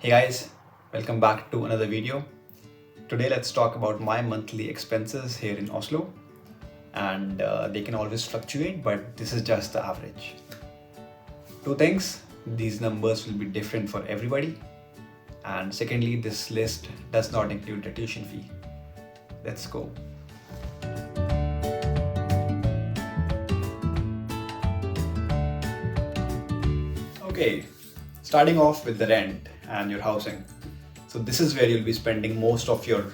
Hey guys, welcome back to another video. Today let's talk about my monthly expenses here in Oslo, and they can always fluctuate, but this is just the average. Two things, these numbers will be different for everybody, and secondly, this list does not include the tuition fee. Let's go. Okay, starting off with the rent and your housing. So this is where you'll be spending most of your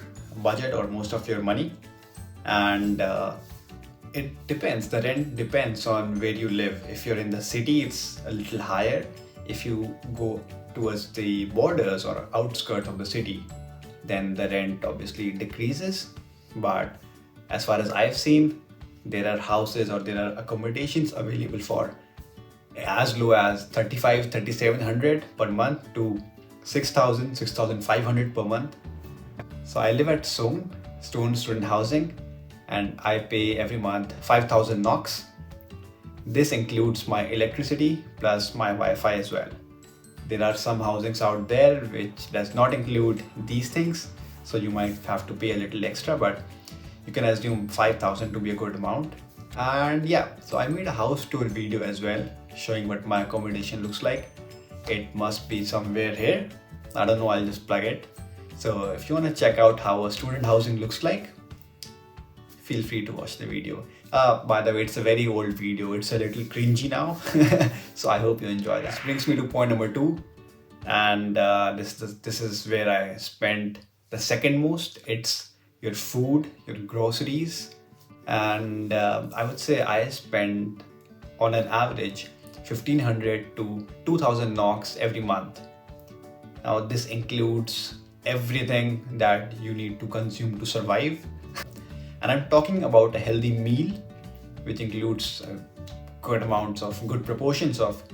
budget or most of your money, and it depends. The rent depends on where you live. If you're in the city, it's a little higher. If you go towards the borders or outskirts of the city, then the rent obviously decreases. But as far as I've seen, there are houses or there are accommodations available for as low as 3700 per month to 6500 per month. So I live at Stone Student Housing, and I pay every month 5000 NOK. This includes my electricity plus my Wi-Fi as well. There are some housings out there which does not include these things, so you might have to pay a little extra, but you can assume 5000 to be a good amount. And yeah, so I made a house tour video as well, showing what my accommodation looks like. It must be somewhere here. I don't know, I'll just plug it. So if you want to check out how a student housing looks like, feel free to watch the video. By the way, it's a very old video. It's a little cringy now. So I hope you enjoy that. This brings me to point number 2. And this is where I spend the second most. It's your food, your groceries. And I would say I spend on an average 1500 to 2000 NOK every month. Now this includes everything that you need to consume to survive. And I'm talking about a healthy meal, which includes good proportions of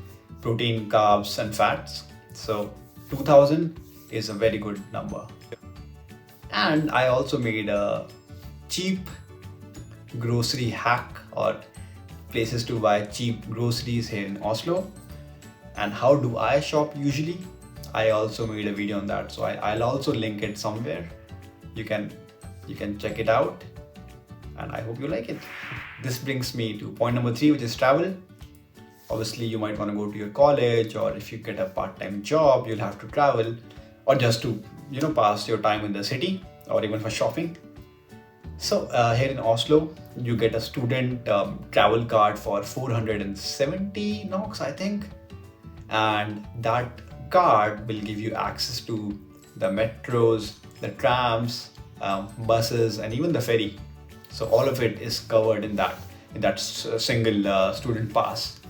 protein, carbs and fats. So 2000 is a very good number. And I also made a cheap grocery hack, or places to buy cheap groceries here in Oslo. And how do I shop usually? I also made a video on that, so I'll also link it somewhere. You can check it out, and I hope you like it. This brings me to point number 3, which is travel. Obviously, you might want to go to your college, or if you get a part-time job, you'll have to travel, or just to pass your time in the city, or even for shopping. So here in Oslo, you get a student travel card for 470 NOK, I think, and that card will give you access to the metros, the trams, buses, and even the ferry. So all of it is covered in that single student pass.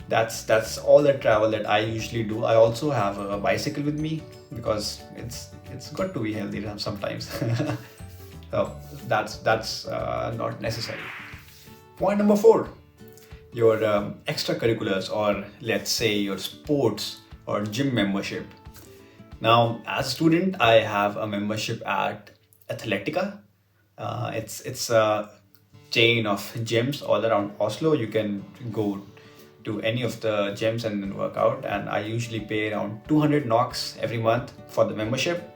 That's all the travel that I usually do. I also have a bicycle with me because it's good to be healthy sometimes. So that's not necessary. Point number 4, your extracurriculars, or let's say your sports or gym membership. Now, as a student, I have a membership at Athletica. It's a chain of gyms all around Oslo. You can go to any of the gyms and then work out, and I usually pay around 200 NOK every month for the membership.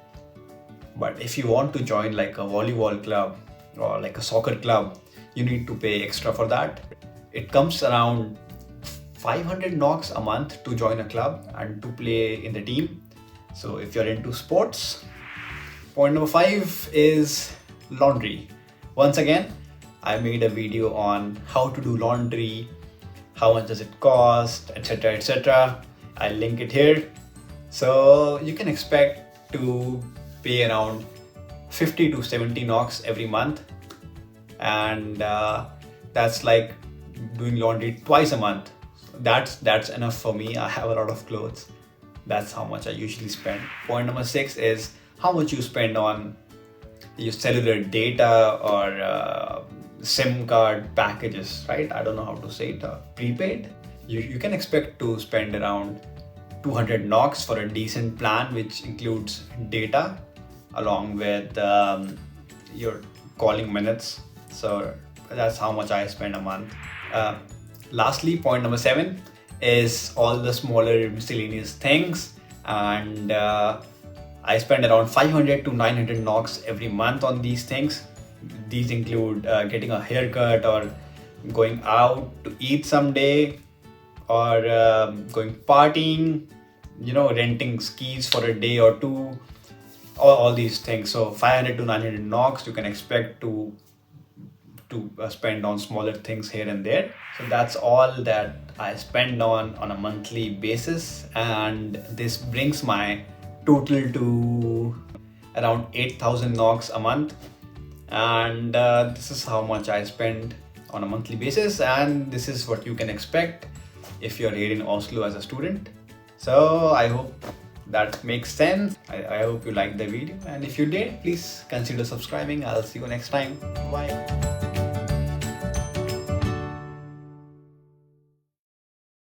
But if you want to join like a volleyball club or like a soccer club, you need to pay extra for that. It comes around 500 NOK a month to join a club and to play in the team. So if you're into sports. Point number 5 is laundry. Once again, I made a video on how to do laundry, how much does it cost, etc, etc. I'll link it here. So you can expect to pay around 50 to 70 NOK every month, and that's like doing laundry twice a month. That's enough for me. I have a lot of clothes. That's how much I usually spend. Point number 6 is how much you spend on your cellular data or SIM card packages, right? I don't know how to say it, prepaid. You can expect to spend around 200 NOK for a decent plan, which includes data along with your calling minutes. So that's how much I spend a month. Lastly, point number 7 is all the smaller miscellaneous things and I spend around 500 to 900 NOK every month on these things. These include getting a haircut, or going out to eat someday, or going partying, renting skis for a day or two, all these things. So 500 to 900 NOK you can expect to spend on smaller things here and there. So that's all that I spend on a monthly basis, and this brings my total to around 8,000 NOK a month. And this is how much I spend on a monthly basis, and this is what you can expect if you're here in Oslo as a student. So I hope that makes sense. I hope you liked the video, and if you did, please consider subscribing. I'll see you next time. Bye.